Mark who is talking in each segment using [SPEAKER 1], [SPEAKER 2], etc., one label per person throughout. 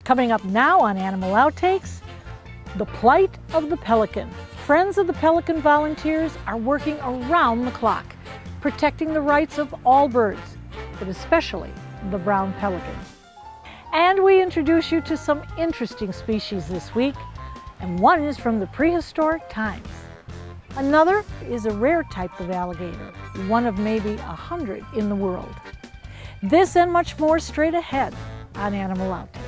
[SPEAKER 1] Coming up now on Animal Outtakes, the plight of the pelican. Friends of the Pelican volunteers are working around the clock, protecting the rights of all birds, but especially the brown pelican. And we introduce you to some interesting species this week, and one is from the prehistoric times. Another is a rare type of alligator, one of maybe 100 in the world. This and much more straight ahead on Animal Outtakes.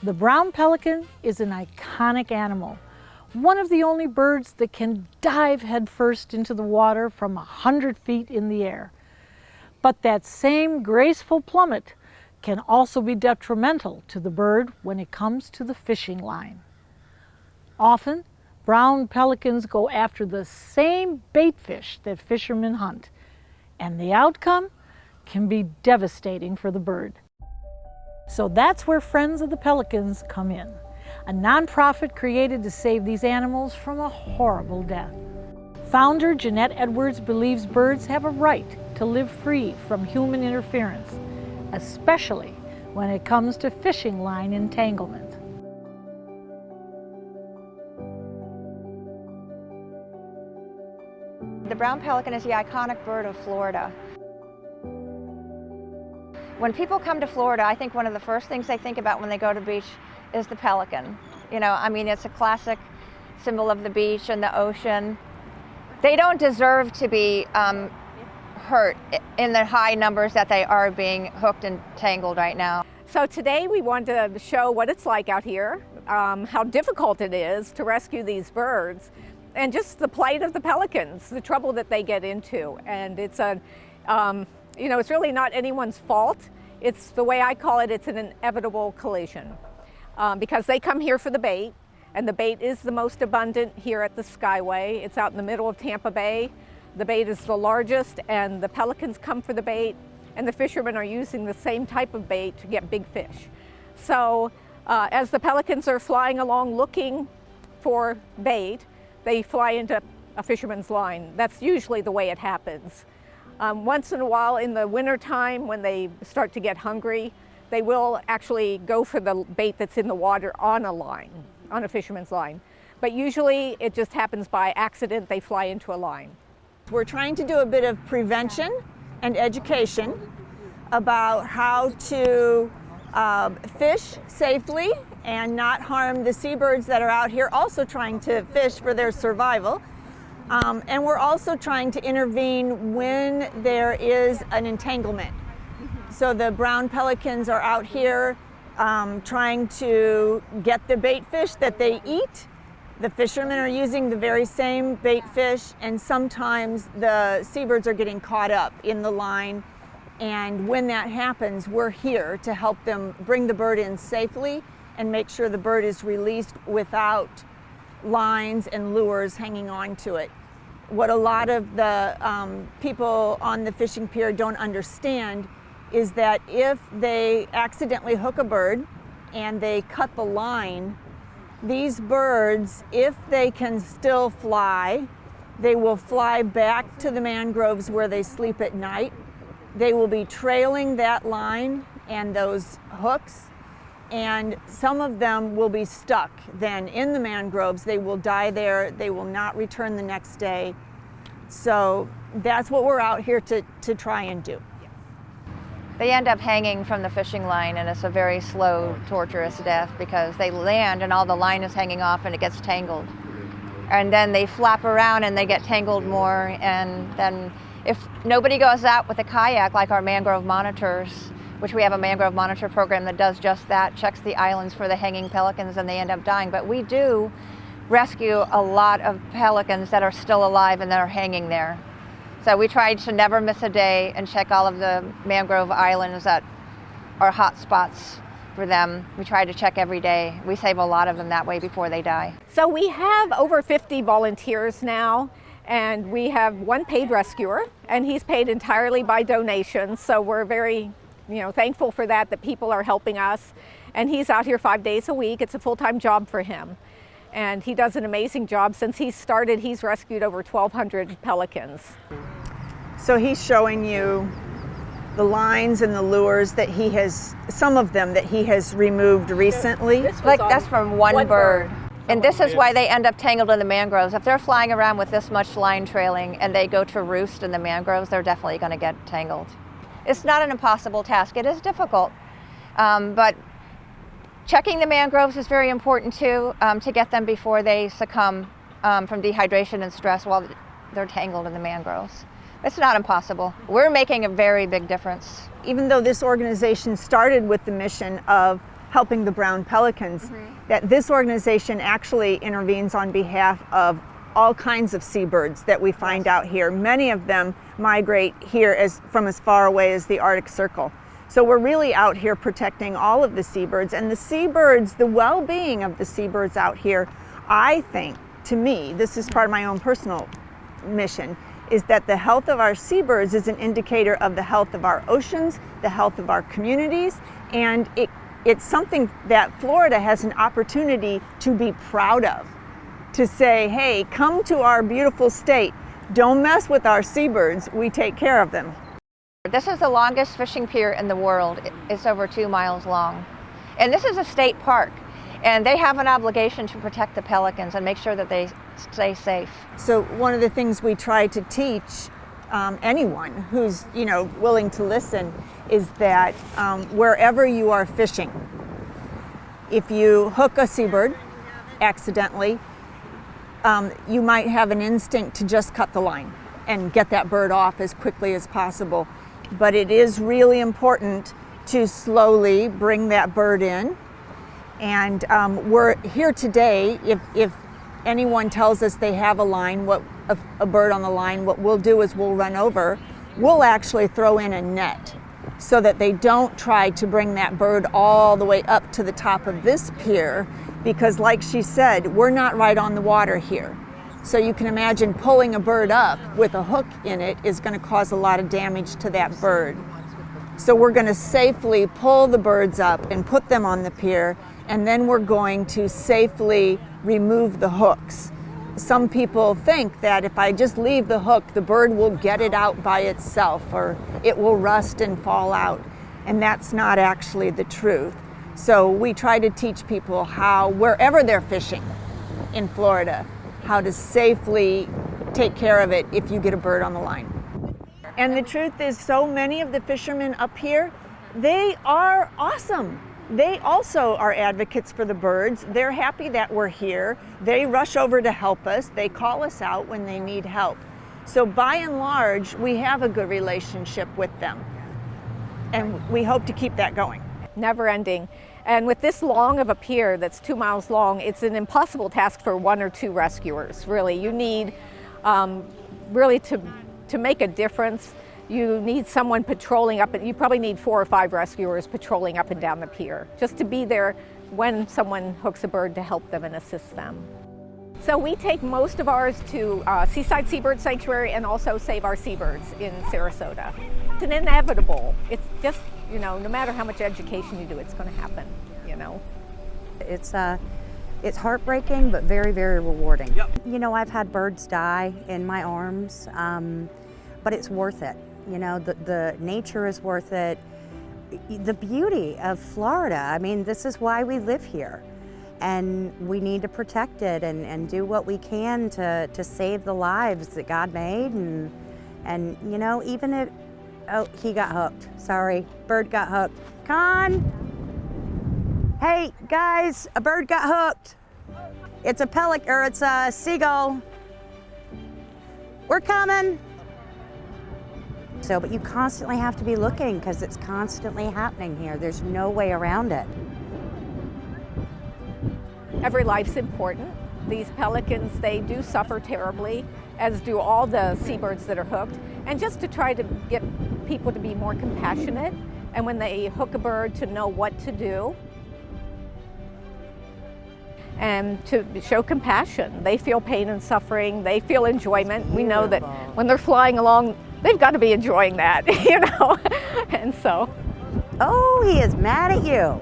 [SPEAKER 1] The brown pelican is an iconic animal, one of the only birds that can dive headfirst into the water from 100 feet in the air. But that same graceful plummet can also be detrimental to the bird when it comes to the fishing line. Often, brown pelicans go after the same bait fish that fishermen hunt, and the outcome can be devastating for the bird. So that's where Friends of the Pelicans come in, a nonprofit created to save these animals from a horrible death. Founder Jeanette Edwards believes birds have a right to live free from human interference, especially when it comes to fishing line entanglement.
[SPEAKER 2] The brown pelican is the iconic bird of Florida. When people come to Florida, I think one of the first things they think about when they go to the beach is the pelican. You know, I mean, it's a classic symbol of the beach and the ocean. They don't deserve to be hurt in the high numbers that they are being hooked and tangled right now.
[SPEAKER 3] So today we want to show what it's like out here, how difficult it is to rescue these birds, and just the plight of the pelicans, the trouble that they get into. And it's it's really not anyone's fault. It's the way I call it, it's an inevitable collision. Because they come here for the bait, and the bait is the most abundant here at the Skyway. It's out in the middle of Tampa Bay. The bait is the largest, and the pelicans come for the bait, and the fishermen are using the same type of bait to get big fish. So as the pelicans are flying along looking for bait, they fly into a fisherman's line. That's usually the way it happens. Once in a while in the wintertime, when they start to get hungry, they will actually go for the bait that's in the water on a line, on a fisherman's line. But usually it just happens by accident, they fly into a line.
[SPEAKER 4] We're trying to do a bit of prevention and education about how to fish safely and not harm the seabirds that are out here also trying to fish for their survival. And we're also trying to intervene when there is an entanglement. So the brown pelicans are out here trying to get the bait fish that they eat. The fishermen are using the very same bait fish, and sometimes the seabirds are getting caught up in the line. And when that happens, we're here to help them bring the bird in safely and make sure the bird is released without lines and lures hanging on to it. What a lot of the people on the fishing pier don't understand is that if they accidentally hook a bird and they cut the line, these birds, if they can still fly, they will fly back to the mangroves where they sleep at night. They will be trailing that line and those hooks, and some of them will be stuck then in the mangroves. They will die there. They will not return the next day. So that's what we're out here to try and do.
[SPEAKER 2] They end up hanging from the fishing line, and it's a very slow, torturous death because they land and all the line is hanging off and it gets tangled. And then they flap around and they get tangled more, and then if nobody goes out with a kayak like our Mangrove Monitors, which we have a Mangrove Monitor program that does just that, checks the islands for the hanging pelicans, and they end up dying. But we do rescue a lot of pelicans that are still alive and that are hanging there. So we try to never miss a day and check all of the mangrove islands that are hot spots for them. We try to check every day. We save a lot of them that way before they die.
[SPEAKER 3] So we have over 50 volunteers now, and we have one paid rescuer, and he's paid entirely by donations. So we're very thankful for that people are helping us. And he's out here 5 days a week. It's a full-time job for him. And he does an amazing job. Since he started, he's rescued over 1,200 pelicans.
[SPEAKER 4] So he's showing you the lines and the lures that he has, some of them that he has removed recently.
[SPEAKER 2] Like that's from one bird. And this is why they end up tangled in the mangroves. If they're flying around with this much line trailing and they go to roost in the mangroves, they're definitely going to get tangled. It's not an impossible task. It is difficult. But checking the mangroves is very important too, to get them before they succumb from dehydration and stress while they're tangled in the mangroves. It's not impossible. We're making a very big difference.
[SPEAKER 4] Even though this organization started with the mission of helping the brown pelicans, that this organization actually intervenes on behalf of all kinds of seabirds that we find out here. Many of them migrate here from as far away as the Arctic Circle. So we're really out here protecting all of the seabirds, and the seabirds, the well-being of the seabirds out here, I think, to me, this is part of my own personal mission, is that the health of our seabirds is an indicator of the health of our oceans, the health of our communities, and it's something that Florida has an opportunity to be proud of. To say, hey, come to our beautiful state, don't mess with our seabirds, we take care of them.
[SPEAKER 2] This is the longest fishing pier in the world. It's over 2 miles long. And this is a state park, and they have an obligation to protect the pelicans and make sure that they stay safe.
[SPEAKER 4] So one of the things we try to teach anyone who's willing to listen is that wherever you are fishing, if you hook a seabird accidentally, you might have an instinct to just cut the line and get that bird off as quickly as possible. But it is really important to slowly bring that bird in. And we're here today, if anyone tells us they have a line, a bird on the line, what we'll do is we'll run over, we'll actually throw in a net so that they don't try to bring that bird all the way up to the top of this pier, because like she said, we're not right on the water here. So you can imagine pulling a bird up with a hook in it is going to cause a lot of damage to that bird. So we're going to safely pull the birds up and put them on the pier, and then we're going to safely remove the hooks. Some people think that if I just leave the hook, the bird will get it out by itself, or it will rust and fall out. And that's not actually the truth. So we try to teach people how, wherever they're fishing in Florida, how to safely take care of it if you get a bird on the line. And the truth is, so many of the fishermen up here, they are awesome. They also are advocates for the birds. They're happy that we're here. They rush over to help us. They call us out when they need help. So by and large, we have a good relationship with them. And we hope to keep that going.
[SPEAKER 3] Never ending. And with this long of a pier that's 2 miles long, it's an impossible task for 1 or 2 rescuers, really. You need, really to make a difference, you need someone patrolling up, and you probably need 4 or 5 rescuers patrolling up and down the pier, just to be there when someone hooks a bird to help them and assist them. So we take most of ours to Seaside Seabird Sanctuary and also Save Our Seabirds in Sarasota. It's an inevitable. It's just, no matter how much education you do, it's going to happen,
[SPEAKER 5] It's heartbreaking, but very, very rewarding. Yep. I've had birds die in my arms, but it's worth it. The nature is worth it. The beauty of Florida, I mean, this is why we live here. And we need to protect it and do what we can to save the lives that God made. And even if, oh, he got hooked. Sorry, bird got hooked. Hey guys, a bird got hooked. It's a pelican, or it's a seagull. We're coming. But you constantly have to be looking because it's constantly happening here. There's no way around it.
[SPEAKER 3] Every life's important. These pelicans, they do suffer terribly, as do all the seabirds that are hooked. And just to try to get people to be more compassionate, and when they hook a bird, to know what to do. And to show compassion. They feel pain and suffering, they feel enjoyment. We know that when they're flying along, they've got to be enjoying that, And so.
[SPEAKER 5] Oh, he is mad at you.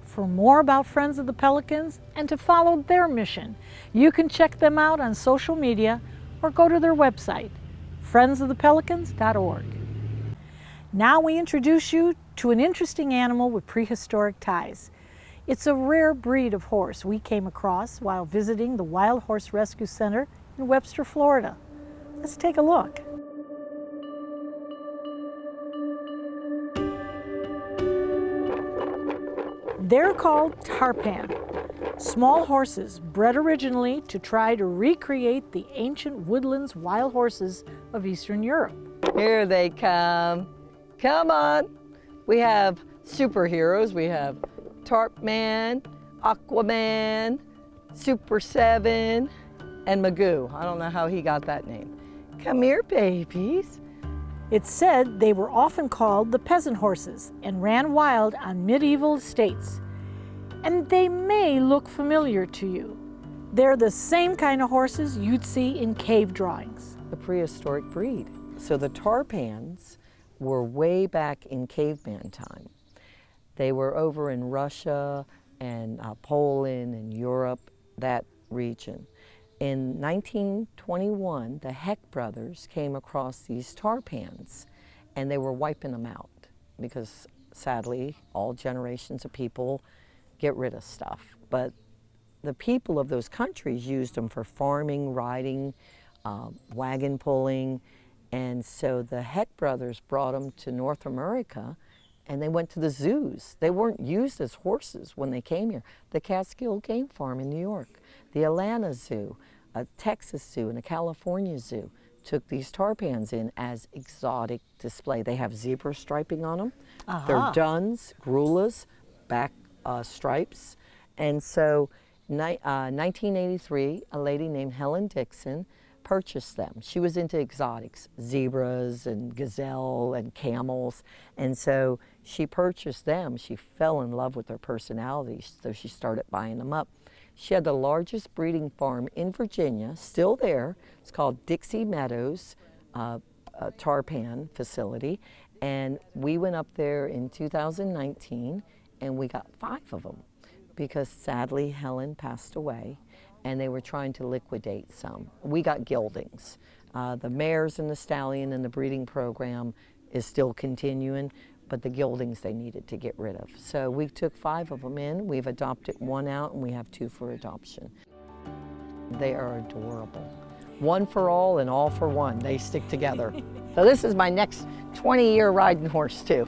[SPEAKER 1] For more about Friends of the Pelicans and to follow their mission, you can check them out on social media or go to their website, friendsofthepelicans.org. Now we introduce you to an interesting animal with prehistoric ties. It's a rare breed of horse we came across while visiting the Wild Horse Rescue Center in Webster, Florida. Let's take a look. They're called Tarpan, small horses bred originally to try to recreate the ancient woodlands wild horses of Eastern Europe.
[SPEAKER 6] Here they come. Come on. We have superheroes. We have Tarpman, Aquaman, Super 7, and Magoo. I don't know how he got that name. Come here, babies.
[SPEAKER 1] It's said they were often called the peasant horses and ran wild on medieval estates. And they may look familiar to you. They're the same kind of horses you'd see in cave drawings.
[SPEAKER 6] The prehistoric breed. So the Tarpans were way back in caveman time. They were over in Russia and Poland and Europe, that region. In 1921, the Heck brothers came across these Tarpans and they were wiping them out because sadly, all generations of people get rid of stuff. But the people of those countries used them for farming, riding, wagon pulling, and so the Heck brothers brought them to North America and they went to the zoos. They weren't used as horses when they came here. The Catskill Game Farm in New York, the Atlanta Zoo, a Texas zoo, and a California zoo took these Tarpans in as exotic display. They have zebra striping on them. They're duns, grulas, back stripes. And so 1983, a lady named Helen Dixon purchased them. She was into exotics, zebras and gazelle and camels. And so she purchased them. She fell in love with their personalities, so she started buying them up. She had the largest breeding farm in Virginia, still there. It's called Dixie Meadows Tarpan facility. And we went up there in 2019 and we got 5 of them because sadly Helen passed away and they were trying to liquidate some. We got geldings. The mares and the stallion and the breeding program is still continuing, but the geldings they needed to get rid of. So we took 5 of them in, we've adopted 1 out, and we have 2 for adoption. They are adorable. 1 for all and all for one, they stick together. So this is my next 20-year riding horse too.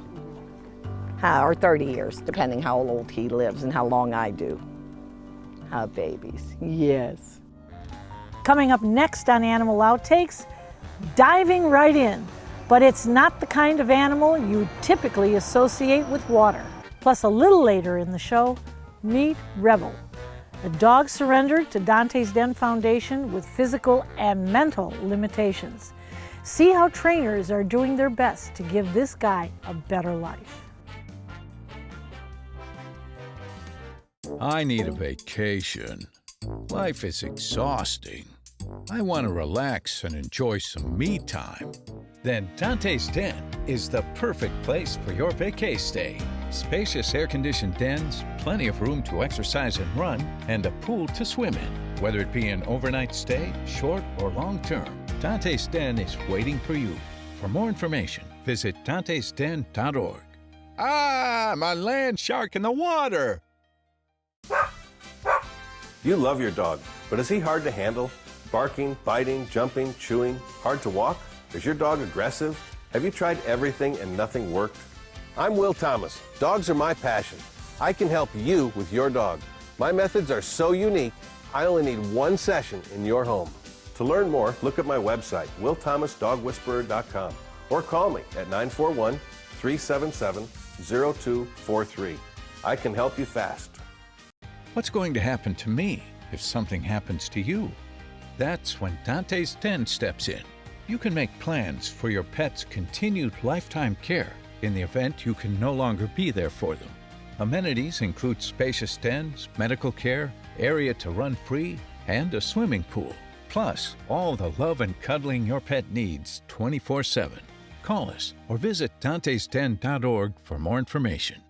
[SPEAKER 6] Or 30 years, depending how old he lives and how long I do. Babies, yes.
[SPEAKER 1] Coming up next on Animal Outtakes, diving right in. But it's not the kind of animal you typically associate with water. Plus, a little later in the show, meet Rebel. The dog surrendered to Dante's Den Foundation with physical and mental limitations. See how trainers are doing their best to give this guy a better life.
[SPEAKER 7] I need a vacation. Life is exhausting. I want to relax and enjoy some me time. Then Dante's Den is the perfect place for your vacay stay. Spacious air-conditioned dens, plenty of room to exercise and run, and a pool to swim in. Whether it be an overnight stay, short or long-term, Dante's Den is waiting for you. For more information, visit dantesden.org. Ah, my land shark in the water!
[SPEAKER 8] You love your dog, but is he hard to handle? Barking, biting, jumping, chewing, hard to walk? Is your dog aggressive? Have you tried everything and nothing worked? I'm Will Thomas. Dogs are my passion. I can help you with your dog. My methods are so unique, I only need 1 session in your home. To learn more, look at my website, willthomasdogwhisperer.com, or call me at 941-377-0243. I can help you fast.
[SPEAKER 7] What's going to happen to me if something happens to you? That's when Dante's Den steps in. You can make plans for your pet's continued lifetime care in the event you can no longer be there for them. Amenities include spacious dens, medical care, area to run free, and a swimming pool. Plus, all the love and cuddling your pet needs 24/7. Call us or visit dantes10.org for more information.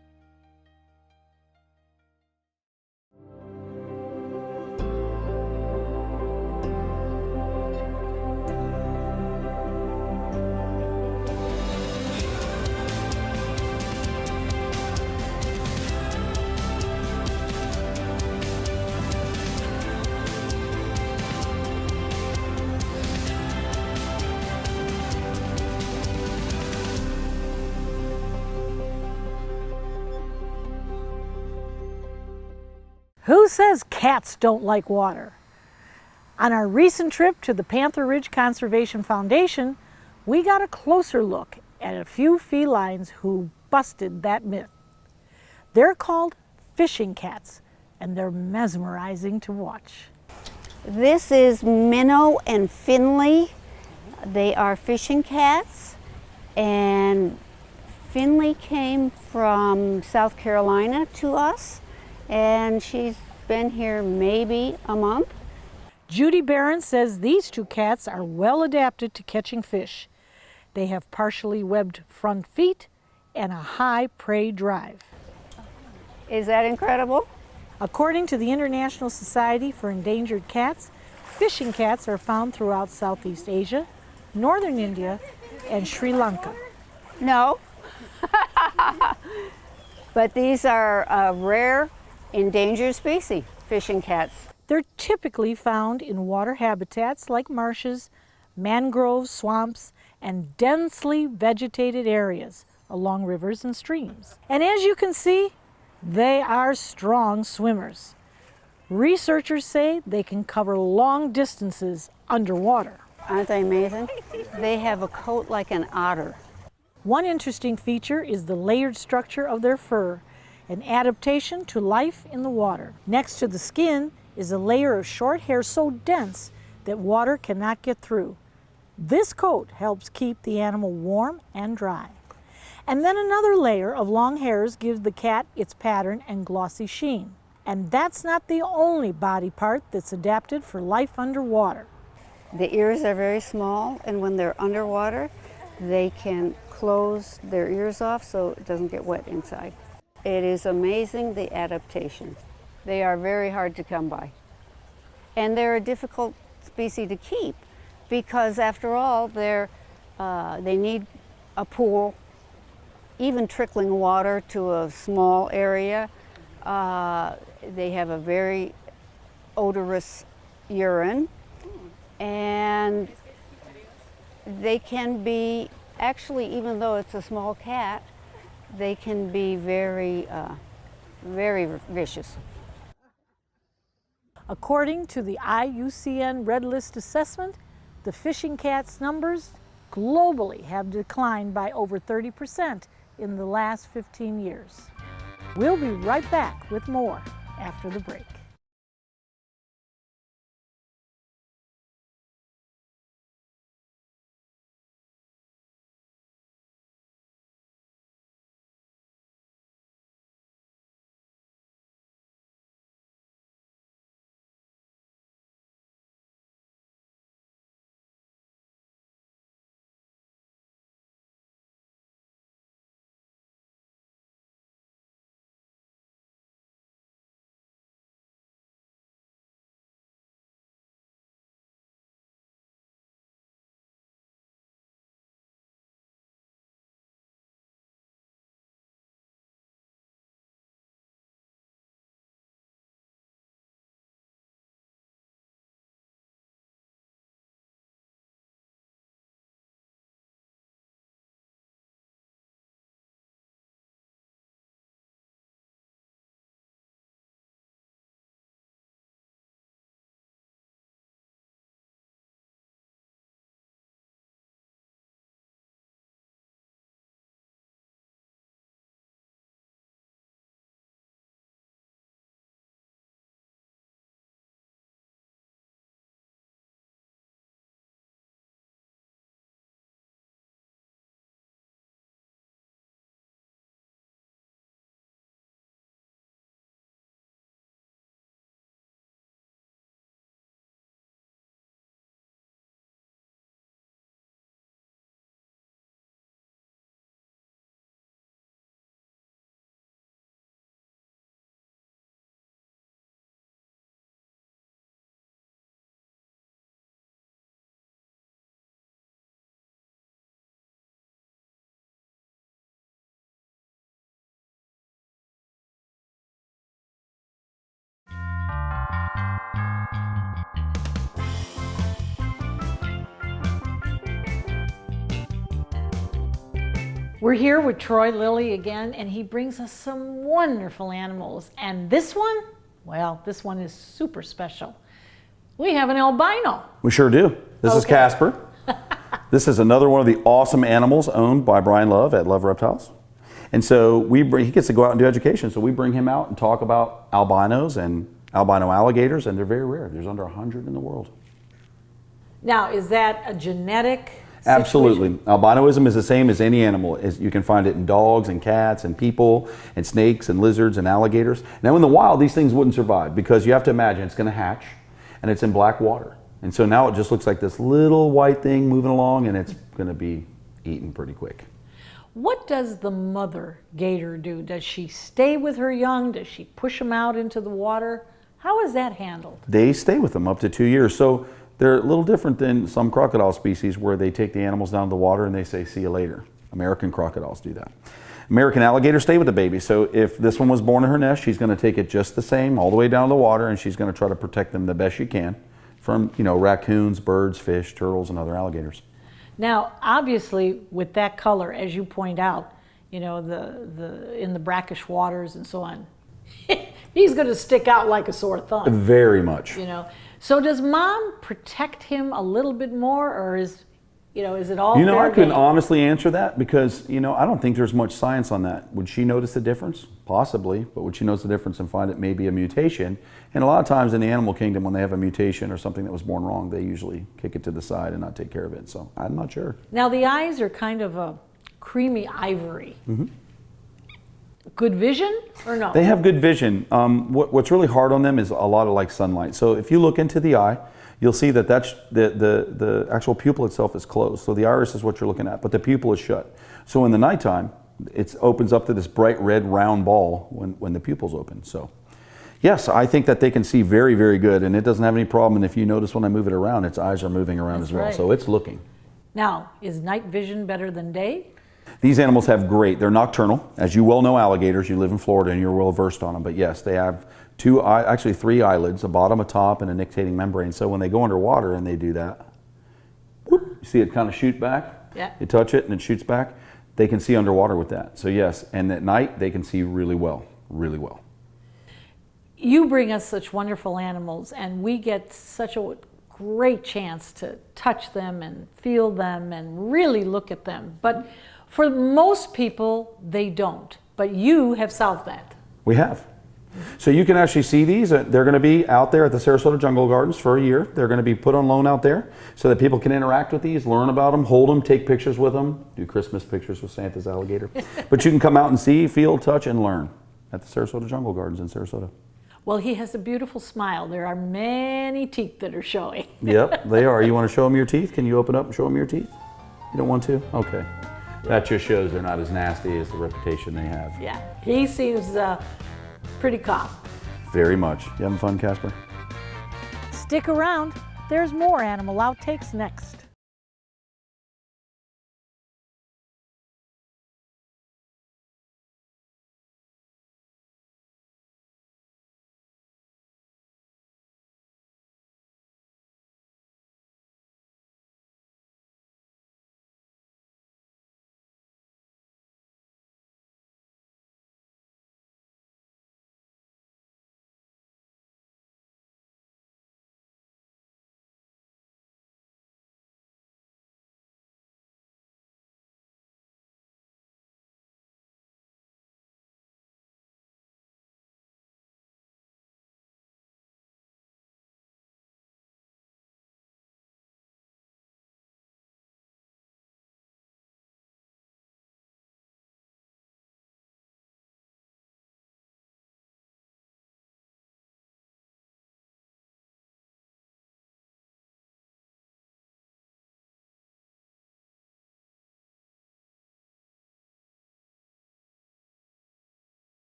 [SPEAKER 1] Who says cats don't like water? On our recent trip to the Panther Ridge Conservation Foundation, we got a closer look at a few felines who busted that myth. They're called fishing cats, and they're mesmerizing to watch.
[SPEAKER 9] This is Minnow and Finley. They are fishing cats, and Finley came from South Carolina to us, and she's been here maybe a month.
[SPEAKER 1] Judy Barron says these two cats are well adapted to catching fish. They have partially webbed front feet and a high prey drive.
[SPEAKER 9] Is that incredible?
[SPEAKER 1] According to the International Society for Endangered Cats, fishing cats are found throughout Southeast Asia, northern India, and Sri Lanka.
[SPEAKER 9] No. But these are a rare endangered species, fishing cats.
[SPEAKER 1] They're typically found in water habitats like marshes, mangroves, swamps, and densely vegetated areas along rivers and streams. And as you can see, they are strong swimmers. Researchers say they can cover long distances underwater.
[SPEAKER 9] Aren't they amazing? They have a coat like an otter.
[SPEAKER 1] One interesting feature is the layered structure of their fur, an adaptation to life in the water. Next to the skin is a layer of short hair so dense that water cannot get through. This coat helps keep the animal warm and dry. And then another layer of long hairs gives the cat its pattern and glossy sheen. And that's not the only body part that's adapted for life underwater.
[SPEAKER 9] The ears are very small, and when they're underwater, they can close their ears off so it doesn't get wet inside. It is amazing, the adaptation. They are very hard to come by. And they're a difficult species to keep because, after all, they need a pool, even trickling water to a small area. They have a very odorous urine, and they can be, actually, even though it's a small cat, they can be very, very vicious.
[SPEAKER 1] According to the IUCN Red List assessment, the fishing cats' numbers globally have declined by over 30% in the last 15 years. We'll be right back with more after the break. We're here with Troy Lilly again, and he brings us some wonderful animals. And this one, well, this one is super special. We have an albino.
[SPEAKER 10] We sure do. This is Casper. This is another one of the awesome animals owned by Brian Love at Love Reptiles. And so he gets to go out and do education. So we bring him out and talk about albinos and albino alligators, and they're very rare. There's under 100 in the world.
[SPEAKER 1] Now, is that a genetic situation?
[SPEAKER 10] Absolutely. Albinoism is the same as any animal. You can find it in dogs and cats and people and snakes and lizards and alligators. Now in the wild, these things wouldn't survive because you have to imagine it's going to hatch and it's in black water. And so now it just looks like this little white thing moving along, and it's going to be eaten pretty quick.
[SPEAKER 1] What does the mother gator do? Does she stay with her young? Does she push them out into the water? How is that handled?
[SPEAKER 10] They stay with them up to 2 years. So they're a little different than some crocodile species where they take the animals down to the water and they say, see you later. American crocodiles do that. American alligators stay with the baby. So if this one was born in her nest, she's going to take it just the same all the way down to the water, and she's going to try to protect them the best she can from, raccoons, birds, fish, turtles, and other alligators.
[SPEAKER 1] Now, obviously, with that color, as you point out, in the brackish waters and so on, he's going to stick out like a sore thumb.
[SPEAKER 10] Very much.
[SPEAKER 1] So does mom protect him a little bit more, or is it all fair
[SPEAKER 10] I couldn't
[SPEAKER 1] game?
[SPEAKER 10] honestly answer that because, I don't think there's much science on that. Would she notice the difference? Possibly, but would she notice the difference and find it may be a mutation? And a lot of times in the animal kingdom, when they have a mutation or something that was born wrong, they usually kick it to the side and not take care of it. So I'm not sure.
[SPEAKER 1] Now the eyes are kind of a creamy ivory. Mm-hmm. Good vision or no?
[SPEAKER 10] They have good vision. What's really hard on them is a lot of sunlight. So if you look into the eye, you'll see that the actual pupil itself is closed. So the iris is what you're looking at, but the pupil is shut. So in the nighttime, it opens up to this bright red round ball when the pupil's open. So yes, I think that they can see very, very good, and it doesn't have any problem. And if you notice when I move it around, its eyes are moving around as well.
[SPEAKER 1] Right.
[SPEAKER 10] So it's looking.
[SPEAKER 1] Now, is night vision better than day?
[SPEAKER 10] These animals have they're nocturnal. As you well know, alligators, you live in Florida and you're well versed on them, but yes, they have three eyelids, a bottom, a top, and a nictitating membrane. So when they go underwater and they do that, whoop, you see it kind of shoot back?
[SPEAKER 1] Yeah.
[SPEAKER 10] You touch it and it shoots back. They can see underwater with that. So yes, and at night they can see really well, really well.
[SPEAKER 1] You bring us such wonderful animals, and we get such a great chance to touch them and feel them and really look at them. But for most people, they don't. But you have solved that.
[SPEAKER 10] We have. So you can actually see these. They're going to be out there at the Sarasota Jungle Gardens for a year. They're going to be put on loan out there so that people can interact with these, learn about them, hold them, take pictures with them, do Christmas pictures with Santa's alligator. But you can come out and see, feel, touch, and learn at the Sarasota Jungle Gardens in Sarasota.
[SPEAKER 1] Well, he has a beautiful smile. There are many teeth that are showing.
[SPEAKER 10] Yep, they are. You want to show them your teeth? Can you open up and show them your teeth? You don't want to? Okay. That just shows they're not as nasty as the reputation they have.
[SPEAKER 1] Yeah, he seems pretty calm.
[SPEAKER 10] Very much. You having fun, Casper?
[SPEAKER 1] Stick around. There's more Animal Outtakes next.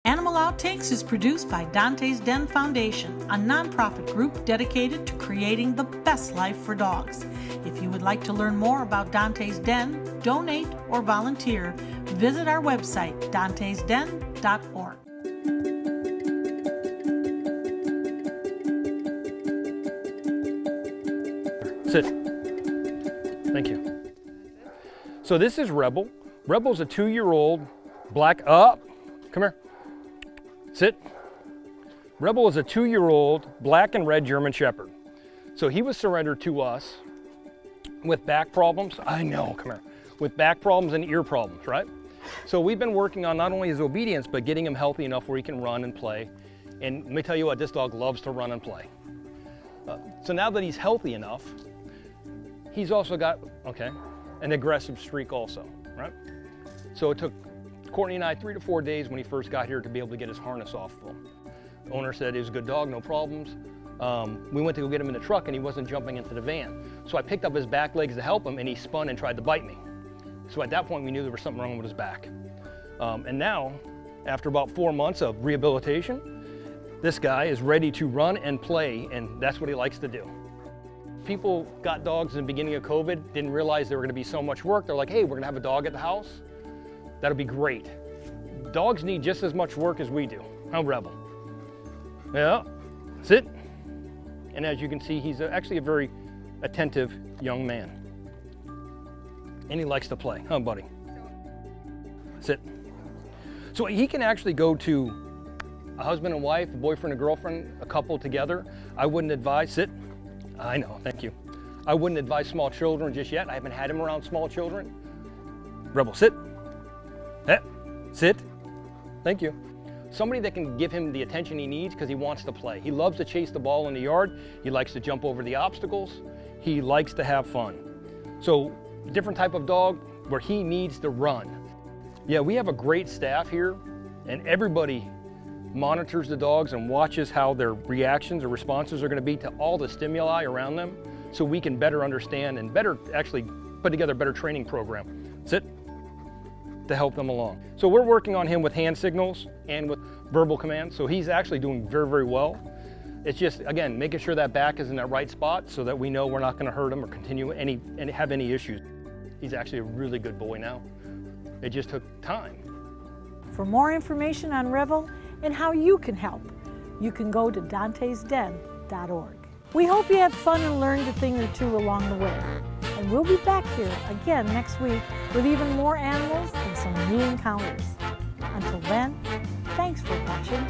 [SPEAKER 1] Animal Outtakes is produced by Dante's Den Foundation, a nonprofit group dedicated to creating the best life for dogs. If you would like to learn more about Dante's Den, donate, or volunteer, visit our website, dantesden.org.
[SPEAKER 11] Sit. Thank you. So this is Rebel. Rebel's a 2-year-old black, come here. Sit. Rebel is a 2-year-old black and red German Shepherd. So he was surrendered to us with back problems. I know, come here. With back problems and ear problems, right? So we've been working on not only his obedience, but getting him healthy enough where he can run and play. And let me tell you what, this dog loves to run and play. So now that he's healthy enough, he's also got, an aggressive streak also, right? So it took Courtney and I 3 to 4 days when he first got here to be able to get his harness off of him. The owner said he was a good dog, no problems. We went to go get him in the truck and he wasn't jumping into the van. So I picked up his back legs to help him and he spun and tried to bite me. So at that point we knew there was something wrong with his back. And now, after about 4 months of rehabilitation, this guy is ready to run and play, and that's what he likes to do. People got dogs in the beginning of COVID, didn't realize there were gonna be so much work. They're like, hey, we're gonna have a dog at the house. That'll be great. Dogs need just as much work as we do. Huh, Rebel? Yeah, sit. And as you can see, he's actually a very attentive young man. And he likes to play, huh, buddy? Sit. So he can actually go to a husband and wife, a boyfriend and girlfriend, a couple together. I wouldn't advise, sit. I know, thank you. I wouldn't advise small children just yet. I haven't had him around small children. Rebel, sit. Sit. Thank you. Somebody that can give him the attention he needs because he wants to play. He loves to chase the ball in the yard. He likes to jump over the obstacles. He likes to have fun. So, different type of dog where he needs to run. Yeah, we have a great staff here, and everybody monitors the dogs and watches how their reactions or responses are going to be to all the stimuli around them, so we can better understand and better actually put together a better training program. Sit. To help them along. So we're working on him with hand signals and with verbal commands, so he's actually doing very, very well. It's just, again, making sure that back is in that right spot so that we know we're not going to hurt him or continue and have any issues. He's actually a really good boy now. It just took time.
[SPEAKER 1] For more information on Rebel and how you can help, you can go to dantesden.org. We hope you had fun and learned a thing or two along the way. And we'll be back here again next week with even more animals and some neat encounters. Until then, thanks for watching.